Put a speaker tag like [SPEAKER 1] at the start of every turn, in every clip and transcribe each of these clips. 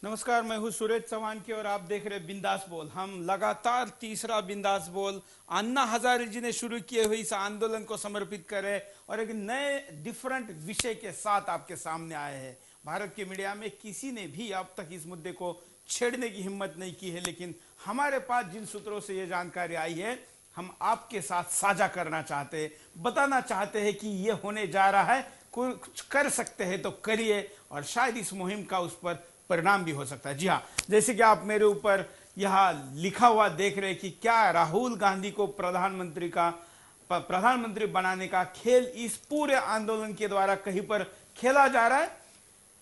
[SPEAKER 1] नमस्कार, मैं हूं सुरेश चौहान की और आप देख रहे बिंदास बोल। हम लगातार तीसरा बिंदास बोल अन्ना हजारे जी ने शुरू किए हुए इस आंदोलन को समर्पित करे और एक नए डिफरेंट विषय के साथ आपके सामने आए हैं। भारत के मीडिया में किसी ने भी अब तक इस मुद्दे को छेड़ने की हिम्मत नहीं की है, लेकिन हमारे पास जिन सूत्रों से ये जानकारी आई है हम आपके साथ साझा करना चाहते हैं, बताना चाहते हैं कि ये होने जा रहा है। कुछ कर सकते हैं तो करिए और शायद इस मुहिम का उस पर परिणाम भी हो सकता है। जी हाँ, जैसे कि आप मेरे ऊपर यहाँ लिखा हुआ देख रहे हैं कि क्या राहुल गांधी को प्रधानमंत्री बनाने का खेल इस पूरे आंदोलन के द्वारा कहीं पर खेला जा रहा है।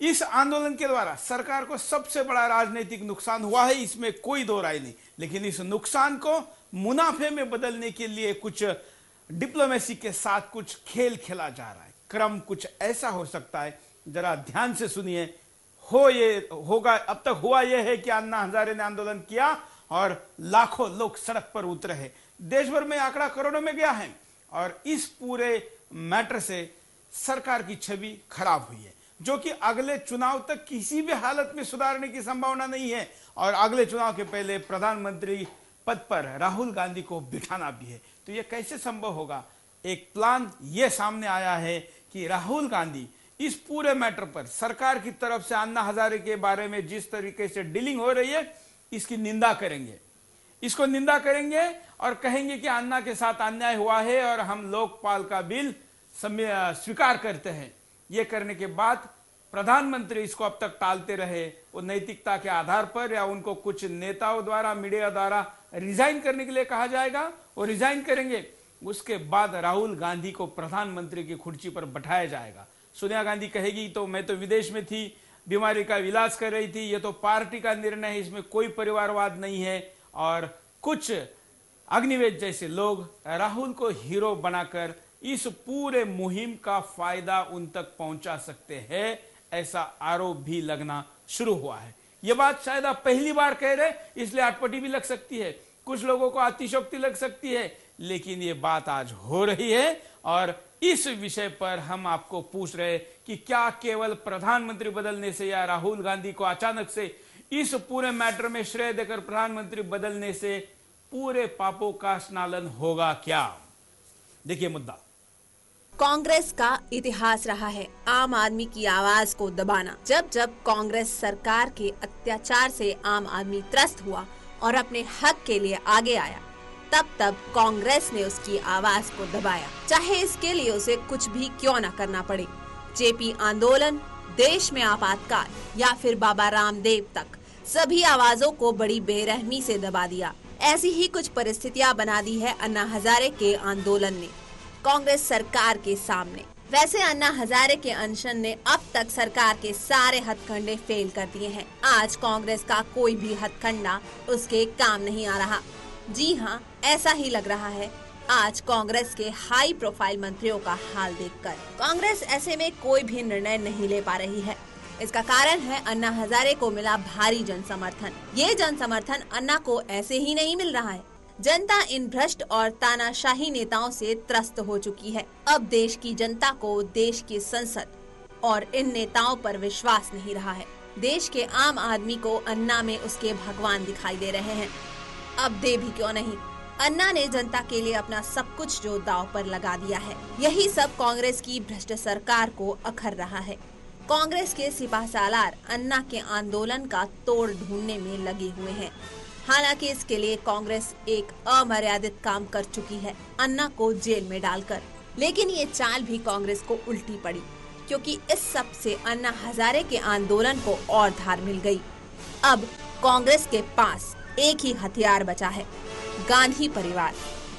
[SPEAKER 1] इस आंदोलन के द्वारा सरकार को सबसे बड़ा राजनीतिक नुकसान हुआ है, इसमें कोई दो राय नहीं, लेकिन इस नुकसान को मुनाफे में बदलने के लिए कुछ डिप्लोमेसी के साथ कुछ खेल खेला जा रहा है। क्रम कुछ ऐसा हो सकता है, जरा ध्यान से सुनिए। अब तक हुआ यह है कि अन्ना हजारे ने आंदोलन किया और लाखों लोग सड़क पर उतरे हैं। देश भर में आंकड़ा करोड़ों में गया है और इस पूरे मैटर से सरकार की छवि खराब हुई है, जो कि अगले चुनाव तक किसी भी हालत में सुधारने की संभावना नहीं है और अगले चुनाव के पहले प्रधानमंत्री पद पर राहुल गांधी को बिठाना भी है। तो यह कैसे संभव होगा? एक प्लान यह सामने आया है कि राहुल गांधी इस पूरे मैटर पर सरकार की तरफ से अन्ना हजारे के बारे में जिस तरीके से डीलिंग हो रही है इसकी निंदा करेंगे, इसको निंदा करेंगे और कहेंगे कि अन्ना के साथ अन्याय हुआ है और हम लोकपाल का बिल स्वीकार करते हैं। यह करने के बाद प्रधानमंत्री इसको अब तक टालते रहे, वो नैतिकता के आधार पर या उनको कुछ नेताओं द्वारा मीडिया द्वारा रिजाइन करने के लिए कहा जाएगा, वो रिजाइन करेंगे। उसके बाद राहुल गांधी को प्रधानमंत्री की कुर्सी पर बैठाया जाएगा। सोनिया गांधी कहेगी तो मैं तो विदेश में थी, बीमारी का इलाज कर रही थी, ये तो पार्टी का निर्णय है, इसमें कोई परिवारवाद नहीं है। और कुछ अग्निवेश जैसे लोग राहुल को हीरो बनाकर इस पूरे मुहिम का फायदा उन तक पहुंचा सकते हैं, ऐसा आरोप भी लगना शुरू हुआ है। यह बात शायद आप पहली बार कह रहे, इसलिए अटपटी भी लग सकती है, कुछ लोगों को अतिशयोक्ति लग सकती है, लेकिन ये बात आज हो रही है। और इस विषय पर हम आपको पूछ रहे कि क्या केवल प्रधानमंत्री बदलने से या राहुल गांधी को अचानक से इस पूरे मैटर में श्रेय देकर प्रधानमंत्री बदलने से पूरे पापों का स्नालन होगा क्या? देखिए मुद्दा।
[SPEAKER 2] कांग्रेस का इतिहास रहा है आम आदमी की आवाज को दबाना। जब जब कांग्रेस सरकार के अत्याचार से आम आदमी त्रस्त हुआ और अपने हक के लिए आगे आया, तब तब कांग्रेस ने उसकी आवाज को दबाया, चाहे इसके लिए उसे कुछ भी क्यों न करना पड़े। जेपी आंदोलन, देश में आपातकाल या फिर बाबा रामदेव तक सभी आवाजों को बड़ी बेरहमी से दबा दिया। ऐसी ही कुछ परिस्थितियां बना दी है अन्ना हजारे के आंदोलन ने कांग्रेस सरकार के सामने। वैसे अन्ना हजारे के अनशन ने अब तक सरकार के सारे हथकंडे फेल कर दिए हैं। आज कांग्रेस का कोई भी हथकंडा उसके काम नहीं आ रहा। जी हाँ, ऐसा ही लग रहा है आज कांग्रेस के हाई प्रोफाइल मंत्रियों का हाल देखकर। कांग्रेस ऐसे में कोई भी निर्णय नहीं ले पा रही है। इसका कारण है अन्ना हजारे को मिला भारी जन समर्थन। ये जन समर्थन अन्ना को ऐसे ही नहीं मिल रहा है। जनता इन भ्रष्ट और तानाशाही नेताओं से त्रस्त हो चुकी है। अब देश की जनता को देश की संसद और इन नेताओं पर विश्वास नहीं रहा है। देश के आम आदमी को अन्ना में उसके भगवान दिखाई दे रहे हैं। अब दे भी क्यों नहीं, अन्ना ने जनता के लिए अपना सब कुछ जो दांव पर लगा दिया है। यही सब कांग्रेस की भ्रष्ट सरकार को अखर रहा है। कांग्रेस के सिपाहसालार अन्ना के आंदोलन का तोड़ ढूंढने में लगे हुए हैं। हालांकि इसके लिए कांग्रेस एक अमर्यादित काम कर चुकी है, अन्ना को जेल में डालकर। लेकिन ये चाल भी कांग्रेस को उल्टी पड़ी, क्योंकि इस सब से अन्ना हजारे के आंदोलन को और धार मिल गई। अब कांग्रेस के पास एक ही हथियार बचा है, गांधी परिवार।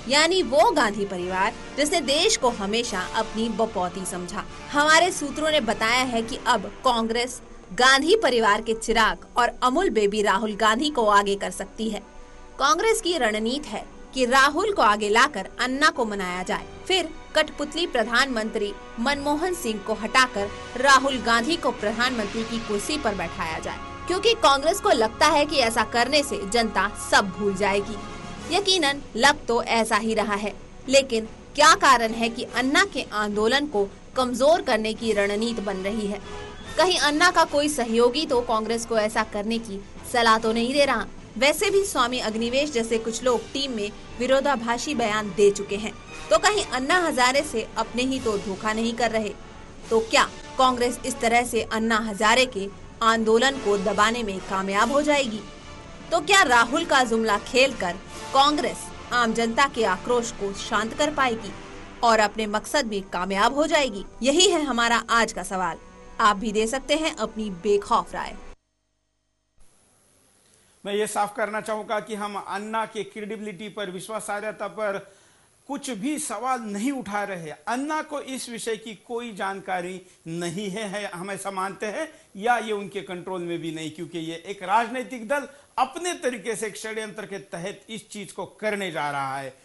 [SPEAKER 2] यानी वो गांधी परिवार जिसने देश को हमेशा अपनी बपौती समझा। हमारे सूत्रों ने बताया है कि अब कांग्रेस गांधी परिवार के चिराग और अमूल बेबी राहुल गांधी को आगे कर सकती है। कांग्रेस की रणनीति है कि राहुल को आगे लाकर अन्ना को मनाया जाए, फिर कठपुतली प्रधानमंत्री मनमोहन सिंह को हटाकर राहुल गांधी को प्रधानमंत्री की कुर्सी पर बैठाया जाए, क्योंकि कांग्रेस को लगता है कि ऐसा करने से जनता सब भूल जाएगी। यकीनन लग तो ऐसा ही रहा है, लेकिन क्या कारण है कि अन्ना के आंदोलन को कमजोर करने की रणनीति बन रही है? कहीं अन्ना का कोई सहयोगी तो कांग्रेस को ऐसा करने की सलाह तो नहीं दे रहा। वैसे भी स्वामी अग्निवेश जैसे कुछ लोग टीम में विरोधाभासी बयान दे चुके हैं, तो कहीं अन्ना हजारे से अपने ही तो धोखा नहीं कर रहे। तो क्या कांग्रेस इस तरह से अन्ना हजारे के आंदोलन को दबाने में कामयाब हो जाएगी? तो क्या राहुल का जुमला खेलकर कांग्रेस आम जनता के आक्रोश को शांत कर पाएगी और अपने मकसद में कामयाब हो जाएगी? यही है हमारा आज का सवाल। आप भी दे सकते हैं अपनी बेखौफ राय।
[SPEAKER 1] मैं ये साफ करना चाहूंगा कि हम अन्ना के क्रेडिबिलिटी पर, विश्वासार्हता पर कुछ भी सवाल नहीं उठा रहे। अन्ना को इस विषय की कोई जानकारी नहीं है, हम ऐसा मानते हैं, या ये उनके कंट्रोल में भी नहीं, क्योंकि ये एक राजनीतिक दल अपने तरीके से एक षड्यंत्र के तहत इस चीज को करने जा रहा है।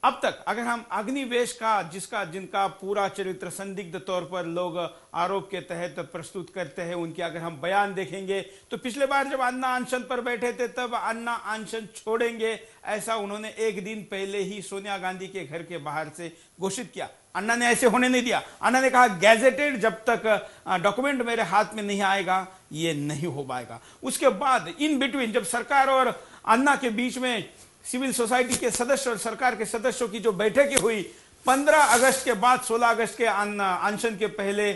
[SPEAKER 1] अब तक अगर हम अग्निवेश का, जिनका पूरा चरित्र संदिग्ध तौर पर लोग आरोप के तहत प्रस्तुत करते हैं, उनके अगर हम बयान देखेंगे तो पिछले बार जब अन्ना अनशन पर बैठे थे तब अन्ना अनशन छोड़ेंगे ऐसा उन्होंने एक दिन पहले ही सोनिया गांधी के घर के बाहर से घोषित किया। अन्ना ने ऐसे होने नहीं दिया। अन्ना ने कहा गैजेटेड जब तक डॉक्यूमेंट मेरे हाथ में नहीं आएगा ये नहीं हो पाएगा। उसके बाद इन बिटवीन जब सरकार और अन्ना के बीच में सिविल सोसाइटी के सदस्य और सरकार के सदस्यों की जो बैठकें हुई 15 अगस्त के बाद 16 अगस्त के अनशन के पहले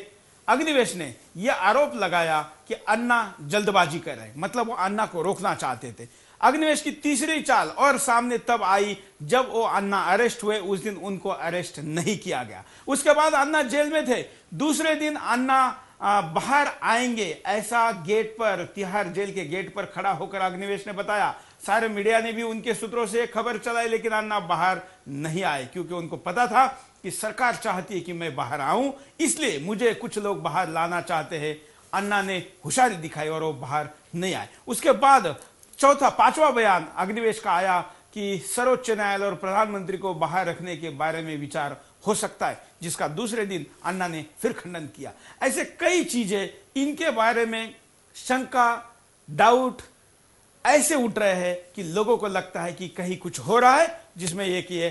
[SPEAKER 1] अग्निवेश ने यह आरोप लगाया कि अन्ना जल्दबाजी कर रहे हैं, मतलब वो अन्ना को रोकना चाहते थे। अग्निवेश की तीसरी चाल और सामने तब आई जब वो अन्ना अरेस्ट हुए। उस दिन उनको अरेस्ट नहीं किया गया। उसके बाद अन्ना जेल में थे। दूसरे दिन अन्ना बाहर आएंगे ऐसा गेट पर, तिहाड़ जेल के गेट पर खड़ा होकर अग्निवेश ने बताया। सारे मीडिया ने भी उनके सूत्रों से खबर चलाई, लेकिन अन्ना बाहर नहीं आए क्योंकि उनको पता था कि सरकार चाहती है कि मैं बाहर आऊं, इसलिए मुझे कुछ लोग बाहर लाना चाहते हैं। अन्ना ने होशियारी दिखाई और वो बाहर नहीं आए। उसके बाद पांचवा बयान अग्निवेश का आया कि सर्वोच्च न्यायालय और प्रधानमंत्री को बाहर रखने के बारे में विचार हो सकता है, जिसका दूसरे दिन अन्ना ने फिर खंडन किया। ऐसे कई चीजें इनके बारे में शंका, डाउट ऐसे उठ रहे हैं कि लोगों को लगता है कि कहीं कुछ हो रहा है जिसमें ये कि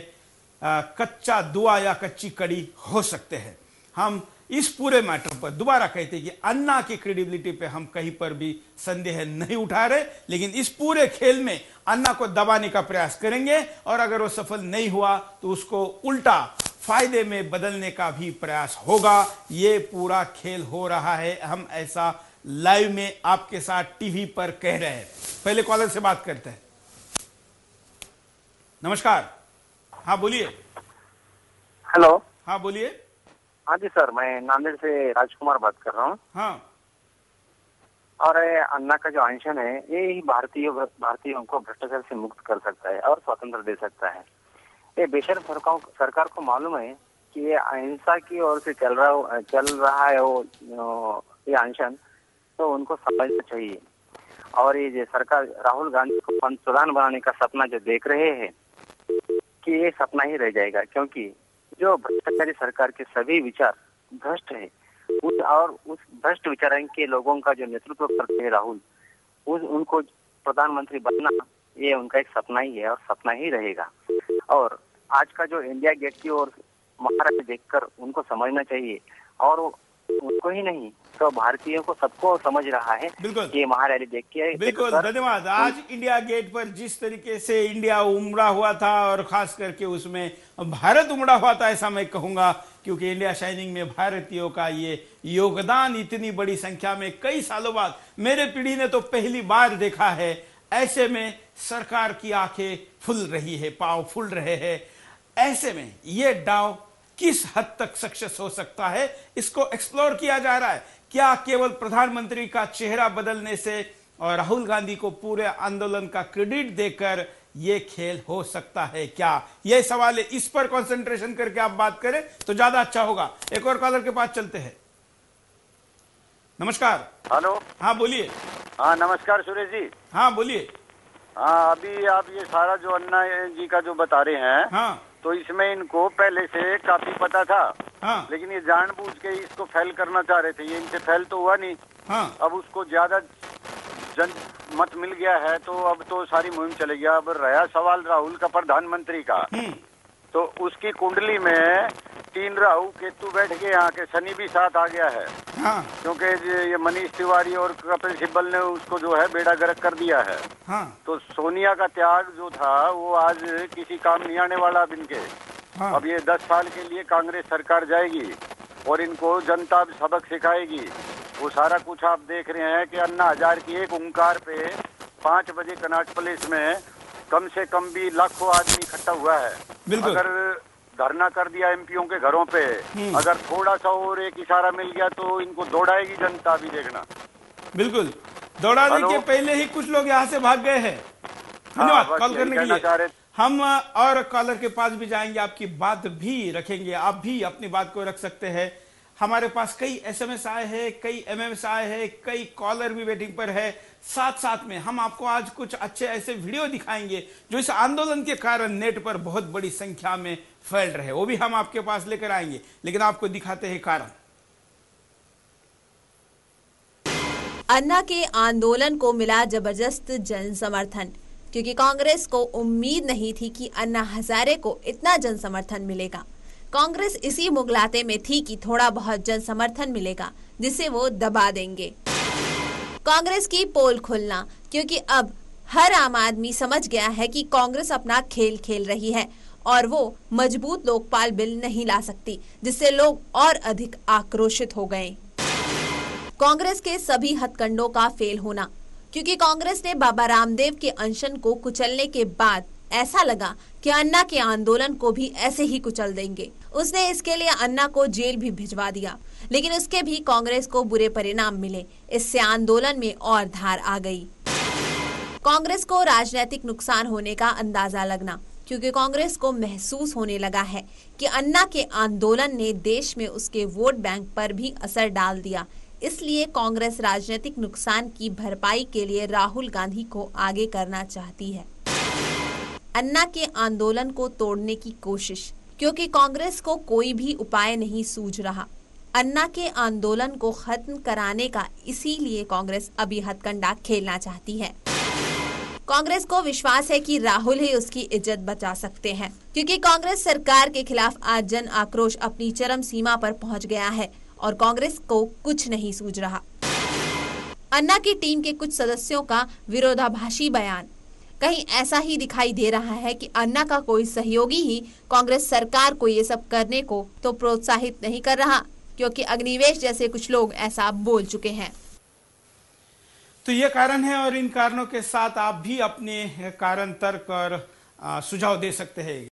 [SPEAKER 1] कच्चा दुआ या कच्ची कड़ी हो सकते हैं। हम इस पूरे मैटर पर दोबारा कहते हैं कि अन्ना की क्रेडिबिलिटी पे हम कहीं पर भी संदेह नहीं उठा रहे, लेकिन इस पूरे खेल में अन्ना को दबाने का प्रयास करेंगे और अगर वो सफल नहीं हुआ तो उसको उल्टा फायदे में बदलने का भी प्रयास होगा। ये पूरा खेल हो रहा है, हम ऐसा लाइव में आपके साथ टीवी पर कह रहे हैं। पहले कॉलर से बात करते हैं। नमस्कार। हाँ बोलिए।
[SPEAKER 3] हेलो।
[SPEAKER 1] हाँ बोलिए।
[SPEAKER 3] हाँ जी सर, मैं नांदेड़ से राजकुमार बात कर रहा हूँ।
[SPEAKER 1] हाँ।
[SPEAKER 3] और अन्ना का जो अनशन है ये ही भारतीयों को भ्रष्टाचार से मुक्त कर सकता है और स्वतंत्र दे सकता है। ये बेशर्म सरकार को मालूम है कि ये अहिंसा की ओर से चल रहा है वो ये अनशन, तो उनको समझना चाहिए। और ये जो सरकार राहुल गांधी को पंतप्रधान बनाने का सपना जो देख रहे हैं कि ये सपना ही रह जाएगा, क्योंकि जो भ्रष्टाचारी सरकार के सभी विचार भ्रष्ट है। उस भ्रष्ट विचार के लोगों का जो नेतृत्व करते हैं राहुल, उनको प्रधानमंत्री बनना ये उनका एक सपना ही है और सपना ही रहेगा। और आज का जो इंडिया गेट की ओर महाराष्ट्र देखकर उनको समझना चाहिए, और उनको ही नहीं तो भारतीयों को सबको समझ रहा है कि ये महारैली देख के।
[SPEAKER 1] बिल्कुल, धन्यवाद। आज इंडिया गेट पर जिस तरीके से इंडिया उमड़ा हुआ था और खास करके उसमें भारत उमड़ा हुआ था ऐसा मैं कहूंगा, क्योंकि इंडिया शाइनिंग में भारतीयों का ये योगदान इतनी बड़ी संख्या में कई सालों बाद मेरे पीढ़ी ने तो पहली बार देखा है। ऐसे में सरकार की आंखें फुल रही है, पांव फुल रहे हैं। ऐसे में ये दांव किस हद तक सक्सेस हो सकता है इसको एक्सप्लोर किया जा रहा है। क्या केवल प्रधानमंत्री का चेहरा बदलने से और राहुल गांधी को पूरे आंदोलन का क्रेडिट देकर यह खेल हो सकता है क्या? यह सवाल है, इस पर कंसंट्रेशन करके आप बात करें तो ज्यादा अच्छा होगा। एक और कॉलर के पास चलते हैं। नमस्कार।
[SPEAKER 4] हेलो।
[SPEAKER 1] हाँ बोलिए।
[SPEAKER 4] हाँ नमस्कार सुरेश जी।
[SPEAKER 1] हाँ बोलिए।
[SPEAKER 4] हाँ अभी आप ये सारा जो अन्ना जी का जो बता रहे हैं,
[SPEAKER 1] हाँ
[SPEAKER 4] तो इसमें इनको पहले से काफी पता था।
[SPEAKER 1] हाँ।
[SPEAKER 4] लेकिन ये जानबूझ के इसको फेल करना चाह रहे थे। ये इनसे फेल तो हुआ नहीं।
[SPEAKER 1] हाँ।
[SPEAKER 4] अब उसको ज्यादा जन मत मिल गया है तो अब तो सारी मुहिम चलेगी। अब रहा सवाल राहुल का प्रधानमंत्री का, तो उसकी कुंडली में तीन राहु केतु बैठ के यहाँ के शनि भी साथ आ गया है।
[SPEAKER 1] हाँ
[SPEAKER 4] क्योंकि ये मनीष तिवारी और कपिल सिब्बल ने उसको जो है बेड़ा गर्क कर दिया है।
[SPEAKER 1] हाँ
[SPEAKER 4] तो सोनिया का त्याग जो था वो आज किसी काम नहीं आने वाला अब इनके।
[SPEAKER 1] हाँ
[SPEAKER 4] अब ये 10 साल के लिए कांग्रेस सरकार जाएगी और इनको जनता सबक सिखाएगी। वो सारा कुछ आप देख रहे हैं कि अन्ना हजारे की एक ओंकार पे 5 बजे कनॉट प्लेस में कम से कम भी लाखों आदमी इकट्ठा हुआ है।
[SPEAKER 1] बिल्कुल।
[SPEAKER 4] अगर धरना कर दिया एमपीओ के घरों पे, अगर थोड़ा सा और एक इशारा मिल गया तो इनको दौड़ाएगी जनता भी, देखना।
[SPEAKER 1] बिल्कुल, दौड़ाने
[SPEAKER 4] हेलो?
[SPEAKER 1] के पहले ही कुछ लोग यहाँ से भाग गए हैं। धन्यवाद
[SPEAKER 4] बस
[SPEAKER 1] कॉल
[SPEAKER 4] यही
[SPEAKER 1] करने के
[SPEAKER 4] कहना चाह
[SPEAKER 1] लिए।
[SPEAKER 4] रहे।
[SPEAKER 1] हम और कॉलर के पास भी जाएंगे, आपकी बात भी रखेंगे, आप भी अपनी बात को रख सकते हैं। हमारे पास कई एसएमएस आए हैं, कई एमएमएस आए हैं, कई कॉलर भी वेटिंग पर है। साथ साथ में हम आपको आज कुछ अच्छे ऐसे वीडियो दिखाएंगे जो इस आंदोलन के कारण नेट पर बहुत बड़ी संख्या में फैल रहे हैं, वो भी हम आपके पास लेकर आएंगे, लेकिन आपको दिखाते हैं कारण।
[SPEAKER 2] अन्ना के आंदोलन को मिला जबरदस्त जन समर्थन, क्योंकि कांग्रेस को उम्मीद नहीं थी कि अन्ना हजारे को इतना जन समर्थन मिलेगा। कांग्रेस इसी मुगलाते में थी कि थोड़ा बहुत जन समर्थन मिलेगा जिसे वो दबा देंगे। कांग्रेस की पोल खुलना, क्योंकि अब हर आम आदमी समझ गया है कि कांग्रेस अपना खेल खेल रही है और वो मजबूत लोकपाल बिल नहीं ला सकती, जिससे लोग और अधिक आक्रोशित हो गए। कांग्रेस के सभी हथकंडों का फेल होना, क्योंकि कांग्रेस ने बाबा रामदेव के अनशन को कुचलने के बाद ऐसा लगा कि अन्ना के आंदोलन को भी ऐसे ही कुचल देंगे। उसने इसके लिए अन्ना को जेल भी भिजवा दिया, लेकिन उसके भी कांग्रेस को बुरे परिणाम मिले। इससे आंदोलन में और धार आ गई। कांग्रेस को राजनीतिक नुकसान होने का अंदाजा लगना, क्योंकि कांग्रेस को महसूस होने लगा है कि अन्ना के आंदोलन ने देश में उसके वोट बैंक पर भी असर डाल दिया। इसलिए कांग्रेस राजनीतिक नुकसान की भरपाई के लिए राहुल गांधी को आगे करना चाहती है। अन्ना के आंदोलन को तोड़ने की कोशिश, क्योंकि कांग्रेस को कोई भी उपाय नहीं सूझ रहा। अन्ना के आंदोलन को खत्म कराने का इसीलिए कांग्रेस अभी हथकंडा खेलना चाहती है। कांग्रेस को विश्वास है कि राहुल ही उसकी इज्जत बचा सकते हैं, क्योंकि कांग्रेस सरकार के खिलाफ आज जन आक्रोश अपनी चरम सीमा पर पहुंच गया है और कांग्रेस को कुछ नहीं सूझ रहा। अन्ना की टीम के कुछ सदस्यों का विरोधाभासी बयान, कहीं ऐसा ही दिखाई दे रहा है कि अन्ना का कोई सहयोगी ही कांग्रेस सरकार को ये सब करने को तो प्रोत्साहित नहीं कर रहा, क्योंकि अग्निवेश जैसे कुछ लोग ऐसा बोल चुके हैं।
[SPEAKER 1] तो ये कारण है और इन कारणों के साथ आप भी अपने कारण तर्क और सुझाव दे सकते हैं।